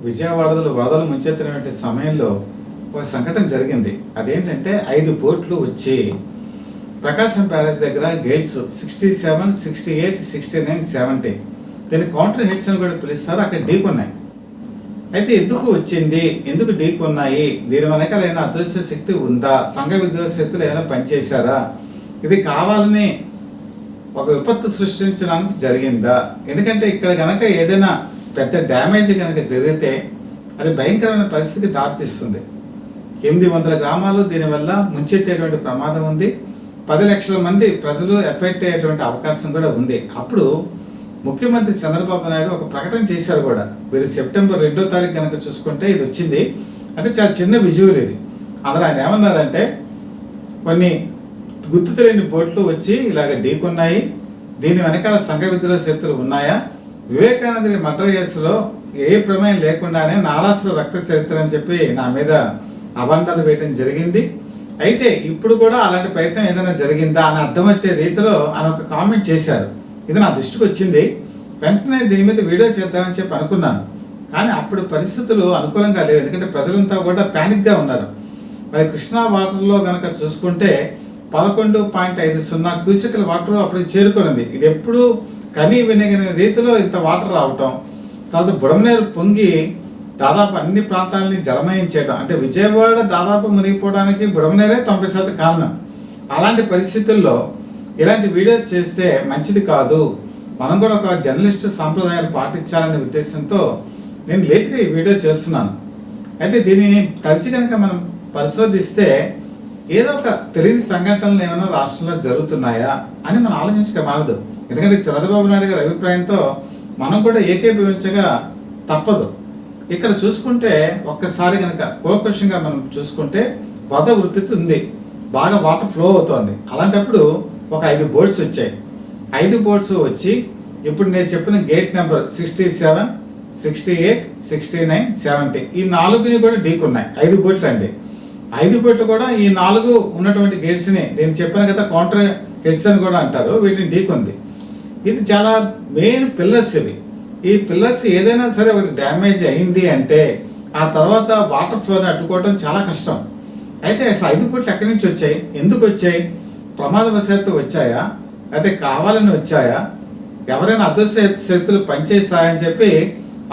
విజయవాడలో వరదలు ముంచెత్తినటువంటి సమయంలో ఒక సంఘటన జరిగింది. అదేంటంటే 5 బోట్లు వచ్చి ప్రకాశం బ్యారేజ్ దగ్గర గేట్స్ 67, 68, 69, 70 దీన్ని కౌంటర్ హిట్స్ అని కూడా పిలుస్తారు, అక్కడ ఢీకొన్నాయి. అయితే ఎందుకు వచ్చింది, ఎందుకు ఢీకొన్నాయి, దీని వెనకాల ఏమైనా అదృశ్య శక్తి ఉందా, సంఘ విద్రోహ శక్తులు ఏమైనా పనిచేశారా, ఇది కావాలని ఒక విపత్తు సృష్టించడానికి జరిగిందా? ఎందుకంటే ఇక్కడ కనుక ఏదైనా పెద్ద డ్యామేజ్ కనుక జరిగితే అది భయంకరమైన పరిస్థితికి దారితీస్తుంది. 800 గ్రామాలు దీనివల్ల ముంచెత్తేటువంటి ప్రమాదం ఉంది. 10 లక్షల మంది ప్రజలు ఎఫెక్ట్ అయ్యేటువంటి అవకాశం కూడా ఉంది. అప్పుడు ముఖ్యమంత్రి చంద్రబాబు నాయుడు ఒక ప్రకటన చేశారు కూడా. వీరు సెప్టెంబర్ 2వ తారీఖు కనుక చూసుకుంటే ఇది వచ్చింది అంటే చాలా చిన్న విజువల్ ఇది. అందులో ఆయన ఏమన్నారంటే, కొన్ని గుర్తు తెలియని బోట్లు వచ్చి ఇలాగ ఢీకొన్నాయి, దీని వెనకాల సంఘ విద్రోహ శక్తులు ఉన్నాయా, వివేకానందుని మర్డర్ కేసులో ఏ ప్రమేయం లేకుండానే నాలాసులో రక్త చరిత్ర అని చెప్పి నా మీద అబండాలు వేయటం జరిగింది. అయితే ఇప్పుడు కూడా అలాంటి ప్రయత్నం ఏదైనా జరిగిందా అని అర్థం వచ్చే రీతిలో ఆయన ఒక కామెంట్ చేశారు. ఇది నా దృష్టికి వచ్చింది. వెంటనే దీని మీద వీడియో చేద్దామని చెప్పి అనుకున్నాను. కానీ అప్పుడు పరిస్థితులు అనుకూలంగా లేవు, ఎందుకంటే ప్రజలంతా కూడా ప్యానిక్గా ఉన్నారు. మరి కృష్ణా వాటర్లో కనుక చూసుకుంటే 11.50 క్యూసెక్ల వాటర్ అప్పటికి చేరుకున్నది. ఇది ఎప్పుడు కనీ వినగిన రీతిలో ఇంత వాటర్ రావటం, తర్వాత బుడమనేరు పొంగి దాదాపు అన్ని ప్రాంతాలని జలమయం చేయడం, అంటే విజయవాడ దాదాపు మునిగిపోవడానికి బుడమనేరే 90% కారణం. అలాంటి పరిస్థితుల్లో ఇలాంటి వీడియోస్ చేస్తే మంచిది కాదు, మనం కూడా ఒక జర్నలిస్ట్ సాంప్రదాయాలు పాటించాలనే ఉద్దేశంతో నేను లేట్గా ఈ వీడియో చేస్తున్నాను. అయితే దీనిని కలిసి కనుక మనం పరిశోధిస్తే ఏదో ఒక తెలియని సంఘటనలు ఏమైనా రాష్ట్రంలో జరుగుతున్నాయా అని మనం ఆలోచించక మానదు. ఎందుకంటే చంద్రబాబు నాయుడు గారి అభిప్రాయంతో మనం కూడా ఏకీభవించగా తప్పదు. ఇక్కడ చూసుకుంటే ఒక్కసారి కనుక కోర్కొషన్గా మనం చూసుకుంటే వరద వృత్తి ఉంది, బాగా వాటర్ ఫ్లో అవుతోంది. అలాంటప్పుడు ఒక 5 బోట్స్ వచ్చాయి. 5 బోట్స్ వచ్చి ఇప్పుడు నేను చెప్పిన గేట్ నెంబర్ 67, 68, 69, 70 ఈ 4ని కూడా ఢీకున్నాయి. 5 బోట్లు అండి. 5 బోట్లు కూడా ఈ 4 ఉన్నటువంటి గేట్స్ని నేను చెప్పాను కదా, కౌంటర్ హెడ్స్ అని కూడా అంటారు, వీటిని ఢీకొంది. ఇది చాలా మెయిన్ పిల్లర్స్ ఇవి. ఈ పిల్లర్స్ ఏదైనా సరే ఒకటి డ్యామేజ్ అయింది అంటే ఆ తర్వాత వాటర్ ఫ్లోని అడ్డుకోవడం చాలా కష్టం. అయితే 5 బోట్లు ఎక్కడి నుంచి వచ్చాయి, ఎందుకు వచ్చాయి, ప్రమాదవశాత్తు వచ్చాయా, అయితే కావాలని వచ్చాయా, ఎవరైనా అదృశ్య శక్తులు పనిచేస్తాయని చెప్పి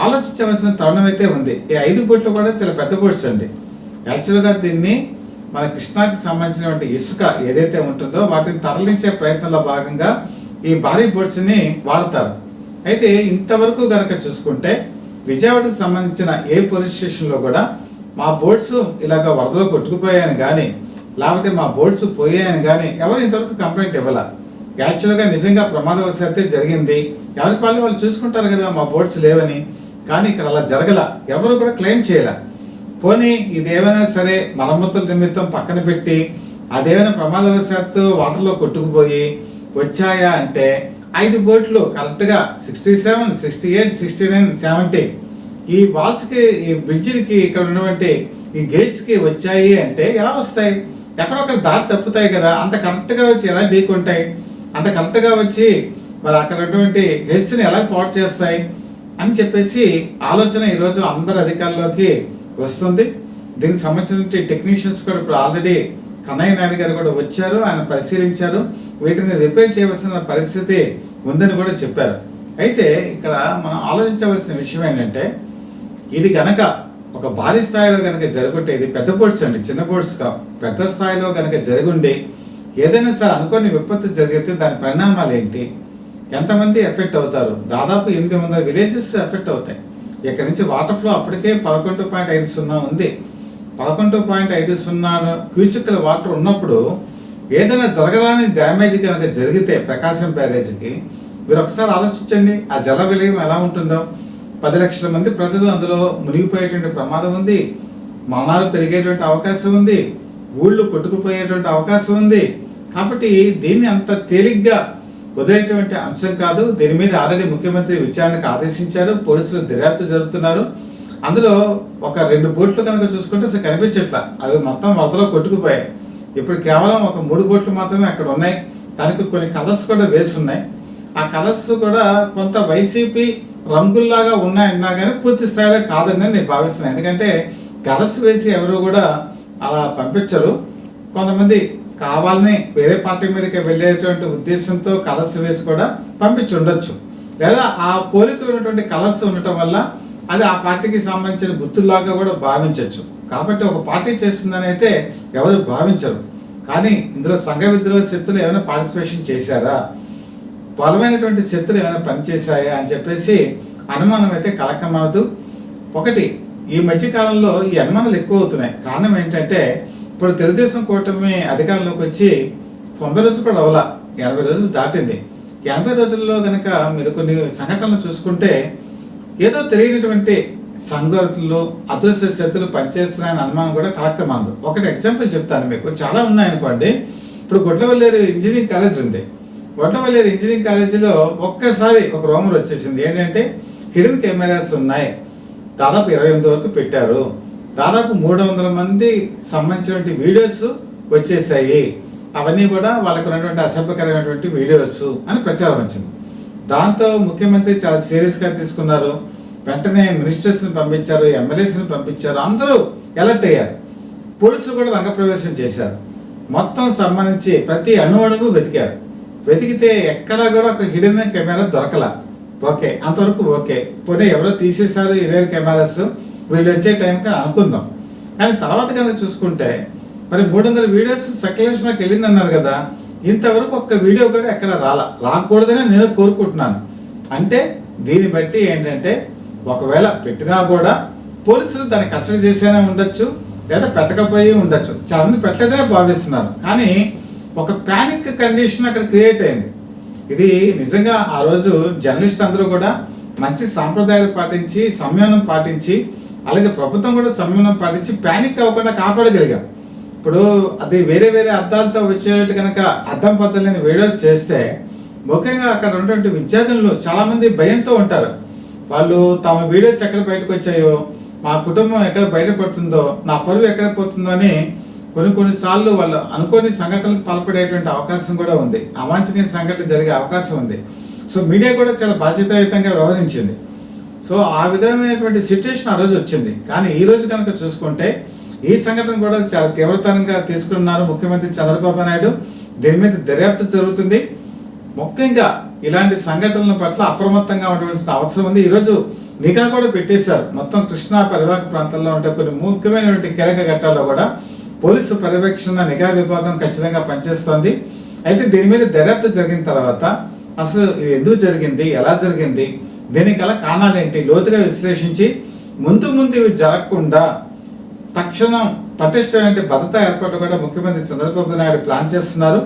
ఆలోచించవలసిన తరుణం అయితే ఉంది. ఈ 5 బోట్లు కూడా చాలా పెద్ద బోట్స్ అండి. యాక్చువల్గా దీన్ని మన కృష్ణాకి సంబంధించినటువంటి ఇసుక ఏదైతే ఉంటుందో వాటిని తరలించే ప్రయత్నంలో భాగంగా ఈ భారీ బోట్స్ని వాడతారు. అయితే ఇంతవరకు కనుక చూసుకుంటే విజయవాడకు సంబంధించిన ఏ పోలీస్ స్టేషన్లో కూడా మా బోట్స్ ఇలాగ వరదలో కొట్టుకుపోయాయని కానీ లేకపోతే మా బోట్స్ పోయాయని కానీ ఎవరు ఇంతవరకు కంప్లైంట్ ఇవ్వాల. యాక్చువల్గా నిజంగా ప్రమాదవశాత్తు జరిగింది, ఎవరికి వాళ్ళు చూసుకుంటారు కదా మా బోట్స్ లేవని. కానీ ఇక్కడ అలా జరగల, ఎవరు కూడా క్లెయిమ్ చేయాల. పోనీ ఇదేమైనా సరే మరమ్మతుల నిమిత్తం పక్కన పెట్టి అదేమైనా ప్రమాదవశాత్తు వాటర్లో కొట్టుకుపోయి వచ్చాయా అంటే 5 బోట్లు కరెక్ట్గా 67, 68, 69, 70 ఈ వాల్స్కి, ఈ బ్రిడ్జికి, ఇక్కడ ఉన్నటువంటి ఈ గేట్స్కి వచ్చాయి అంటే ఎలా వస్తాయి, ఎక్కడొక్కడ దారి తప్పుతాయి కదా, అంత కరెక్ట్గా వచ్చి ఎలా ఢీకొంటాయి, అంత కరెక్ట్గా వచ్చి మరి అక్కడ ఉన్నటువంటి హెడ్స్ని ఎలా పాడు చేస్తాయి అని చెప్పేసి ఆలోచన ఈరోజు అందరి అధికారుల్లోకి వస్తుంది. దీనికి సంబంధించిన టెక్నీషియన్స్ కూడా ఇప్పుడు ఆల్రెడీ కన్నయ్య నాయుడు గారు కూడా వచ్చారు, ఆయన పరిశీలించారు, వీటిని రిపేర్ చేయవలసిన పరిస్థితి ఉందని కూడా చెప్పారు. అయితే ఇక్కడ మనం ఆలోచించవలసిన విషయం ఏంటంటే, ఇది కనుక ఒక భారీ స్థాయిలో కనుక జరుగుంటే, ఇది పెద్ద బోట్స్ అండి, చిన్న బోట్స్ కావు, పెద్ద స్థాయిలో కనుక జరుగుండి ఏదైనా సరే అనుకోని విపత్తు జరిగితే దాని పరిణామాలు ఏంటి, ఎంతమంది ఎఫెక్ట్ అవుతారు, దాదాపు 800 విలేజెస్ ఎఫెక్ట్ అవుతాయి. ఇక్కడ నుంచి వాటర్ ఫ్లో అప్పటికే 11.50 ఉంది. 11.50 క్యూసెక్ల వాటర్ ఉన్నప్పుడు ఏదైనా జరగరాని డ్యామేజ్ కనుక జరిగితే ప్రకాశం బ్యారేజ్కి, మీరు ఒకసారి ఆలోచించండి ఆ జల విలయం ఎలా ఉంటుందో. 10 లక్షల మంది ప్రజలు అందులో మునిగిపోయేటువంటి ప్రమాదం ఉంది, మరణాలు పెరిగేటువంటి అవకాశం ఉంది, ఊళ్ళు కొట్టుకుపోయేటువంటి అవకాశం ఉంది. కాబట్టి దీన్ని అంత తేలిగ్గా వదిలేటువంటి అంశం కాదు. దీని మీద ఆల్రెడీ ముఖ్యమంత్రి విచారణకు ఆదేశించారు, పోలీసులు దర్యాప్తు జరుపుతున్నారు. అందులో ఒక 2 బోట్లు కనుక చూసుకుంటే అసలు కనిపించట్లా, అవి మొత్తం వరదలో కొట్టుకుపోయాయి. ఇప్పుడు కేవలం ఒక 3 బోట్లు మాత్రమే అక్కడ ఉన్నాయి. దానికి కొన్ని కలర్స్ కూడా వేసి ఉన్నాయి. ఆ కలర్స్ కూడా కొంత వైసీపీ రంగుల్లాగా ఉన్నాయన్నా కానీ పూర్తి స్థాయిలో కాదని నేను భావిస్తున్నాను. ఎందుకంటే కలర్స్ వేసి ఎవరు కూడా అలా పంపించరు. కొంతమంది కావాలని వేరే పార్టీ మీదకి వెళ్ళేటువంటి ఉద్దేశంతో కలర్స్ వేసి కూడా పంపించి ఉండొచ్చు, లేదా ఆ పోలికలు ఉన్నటువంటి కలర్స్ ఉండటం వల్ల అది ఆ పార్టీకి సంబంధించిన గుర్తుల్లాగా కూడా భావించవచ్చు. కాబట్టి ఒక పార్టీ చేస్తుందని అయితే ఎవరు భావించరు. కానీ ఇందులో సంఘ విద్రోహ శక్తులు ఏమైనా పార్టిసిపేషన్ చేశారా, బలమైనటువంటి శక్తులు ఏమైనా పనిచేశాయా అని చెప్పేసి అనుమానం అయితే కలకమానదు. ఒకటి, ఈ మధ్యకాలంలో ఈ అనుమానాలు ఎక్కువ అవుతున్నాయి. కారణం ఏంటంటే ఇప్పుడు తెలుగుదేశం కూటమి అధికారంలోకి వచ్చి 90 రోజులు కూడా అవలా, 80 రోజులు దాటింది. 80 రోజుల్లో కనుక మీరు కొన్ని సంఘటనలు చూసుకుంటే ఏదో తెలియనటువంటి సంగతులు అదృశ్య శక్తులు పనిచేస్తున్నాయని అనుమానం కూడా కలకమానదు. ఒకటి ఎగ్జాంపుల్ చెప్తాను మీకు, చాలా ఉన్నాయనుకోండి. ఇప్పుడు గుడ్లవల్లేరు ఇంజనీరింగ్ కాలేజ్ ఉంది. గుడ్లవల్లేరు ఇంజనీరింగ్ కాలేజీలో ఒక్కసారి ఒక రూమర్ వచ్చేసింది. ఏంటంటే హిడెన్ కెమెరాస్ ఉన్నాయి, దాదాపు 28 వరకు పెట్టారు, దాదాపు 300 మంది సంబంధించినటువంటి వీడియోస్ వచ్చేసాయి, అవన్నీ కూడా వాళ్ళకు ఉన్నటువంటి అసభ్యకరమైనటువంటి వీడియోస్ అని ప్రచారం వచ్చింది. దాంతో ముఖ్యమంత్రి చాలా సీరియస్గా తీసుకున్నారు. వెంటనే మినిస్టర్స్ని పంపించారు, ఎమ్మెల్యేస్ని పంపించారు, అందరూ అలర్ట్ అయ్యారు. పోలీసులు కూడా రంగప్రవేశం చేశారు. మొత్తం సంబంధించి ప్రతి అణువు వెతికారు. వెతికితే ఎక్కడా కూడా ఒక హిడెన్ కెమెరా దొరకలా. ఓకే, అంతవరకు ఓకే, పోనీ ఎవరో తీసేశారు 20 కెమెరాస్, వీళ్ళు వచ్చే టైంకి అనుకుందాం. కానీ తర్వాత కనుక చూసుకుంటే మరి 300 వీడియోస్ సర్క్యులేషన్కి వెళ్ళిందన్నారు కదా, ఇంతవరకు ఒక్క వీడియో కూడా ఎక్కడ రాకూడదని నేను కోరుకుంటున్నాను. అంటే దీన్ని బట్టి ఏంటంటే ఒకవేళ పెట్టినా కూడా పోలీసులు దాన్ని కట్టడి చేసేనే ఉండొచ్చు, లేదా పెట్టకపోయి ఉండొచ్చు. చాలా మంది పెట్టలేదనే భావిస్తున్నారు. కానీ ఒక ప్యానిక్ కండిషన్ అక్కడ క్రియేట్ అయింది. ఇది నిజంగా ఆ రోజు జర్నలిస్ట్ అందరూ కూడా మంచి సాంప్రదాయాలు పాటించి, సంయమనం పాటించి, అలాగే ప్రభుత్వం కూడా సంయమనం పాటించి ప్యానిక్ అవ్వకుండా కాపాడగలిగాం. ఇప్పుడు అది వేరే వేరే అర్థాలతో వచ్చేటట్టు కనుక అర్థం పద్ధతులేని వీడియోస్ చేస్తే ముఖ్యంగా అక్కడ ఉన్నటువంటి విద్యార్థులు చాలామంది భయంతో ఉంటారు. వాళ్ళు తమ వీడియోస్ ఎక్కడ బయటకు వచ్చాయో, మా కుటుంబం ఎక్కడ బయటపడుతుందో, నా పరువు ఎక్కడ పోతుందో అని కొన్నిసార్లు వాళ్ళు అనుకోని సంఘటనలకు పాల్పడేటువంటి అవకాశం కూడా ఉంది, అవాంఛనీయ సంఘటన జరిగే అవకాశం ఉంది. సో మీడియా కూడా చాలా బాధ్యతాయుతంగా వ్యవహరించింది. సో ఆ విధమైనటువంటి సిచ్యువేషన్ ఆ రోజు వచ్చింది. కానీ ఈ రోజు కనుక చూసుకుంటే ఈ సంఘటన కూడా చాలా తీవ్రతరంగా తీసుకున్నారు ముఖ్యమంత్రి చంద్రబాబు నాయుడు. దీని మీద దర్యాప్తు జరుగుతుంది. ముఖ్యంగా ఇలాంటి సంఘటనల పట్ల అప్రమత్తంగా ఉండవలసిన అవసరం ఉంది. ఈరోజు నిఘా కూడా పెట్టేశారు. మొత్తం కృష్ణా పరివాహక ప్రాంతాల్లో ఉండే కొన్ని ముఖ్యమైనటువంటి కీలక ఘట్టాల్లో కూడా పోలీసు పర్యవేక్షణ నిఘా విభాగం ఖచ్చితంగా పనిచేస్తోంది. అయితే దీని మీద దర్యాప్తు జరిగిన తర్వాత అసలు ఇది ఎందుకు జరిగింది, ఎలా జరిగింది, దీనికి గల కారణాలు ఏంటి లోతుగా విశ్లేషించి ముందు ఇవి జరగకుండా తక్షణం పటిష్టమైన భద్రతా ఏర్పాట్లు కూడా ముఖ్యమంత్రి చంద్రబాబు నాయుడు ప్లాన్ చేస్తున్నారు.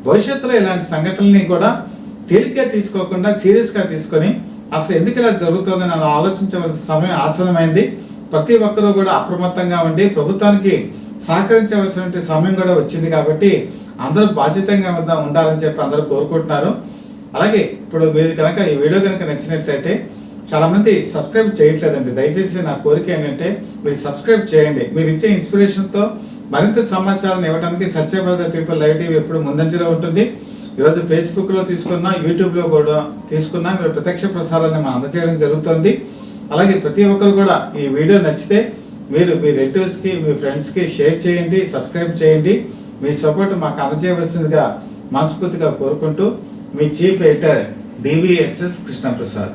భవిష్యత్తులో ఇలాంటి సంఘటనల్ని కూడా తేలిగ్గా తీసుకోకుండా సీరియస్గా తీసుకొని అసలు ఎందుకు ఇలా జరుగుతుందని ఆలోచించవలసిన సమయం ఆసన్నమైంది. ప్రతి ఒక్కరూ కూడా అప్రమత్తంగా ఉండి ప్రభుత్వానికి సహకరించవలసిన సమయం కూడా వచ్చింది. కాబట్టి అందరూ బాధ్యతంగా ఉండాలని చెప్పి అందరూ కోరుకుంటున్నారు. అలాగే ఇప్పుడు మీరు కనుక ఈ వీడియో కనుక నచ్చినట్లయితే చాలామంది సబ్స్క్రైబ్ చేయట్లేదండి. దయచేసి నా కోరిక ఏంటంటే మీరు సబ్స్క్రైబ్ చేయండి. మీరు ఇచ్చే ఇన్స్పిరేషన్తో మరింత సమాచారాన్ని ఇవ్వడానికి సత్య బ్రదర్ పీపుల్ లైవ్ టీవీ ఎప్పుడు ముందంజలో ఉంటుంది. ఈరోజు ఫేస్బుక్లో తీసుకున్నా, యూట్యూబ్లో కూడా తీసుకున్నా మీరు ప్రత్యక్ష ప్రసారాన్ని మనం అందజేయడం జరుగుతుంది. అలాగే ప్రతి ఒక్కరు కూడా ఈ వీడియో నచ్చితే మీరు మీ రిలేటివ్స్కి, మీ ఫ్రెండ్స్కి షేర్ చేయండి, సబ్స్క్రైబ్ చేయండి. మీ సపోర్ట్ మాకు అందజేయవలసిందిగా మనస్ఫూర్తిగా కోరుకుంటూ మీ చీఫ్ ఎడిటర్ డివిఎస్ఎస్ కృష్ణప్రసాద్.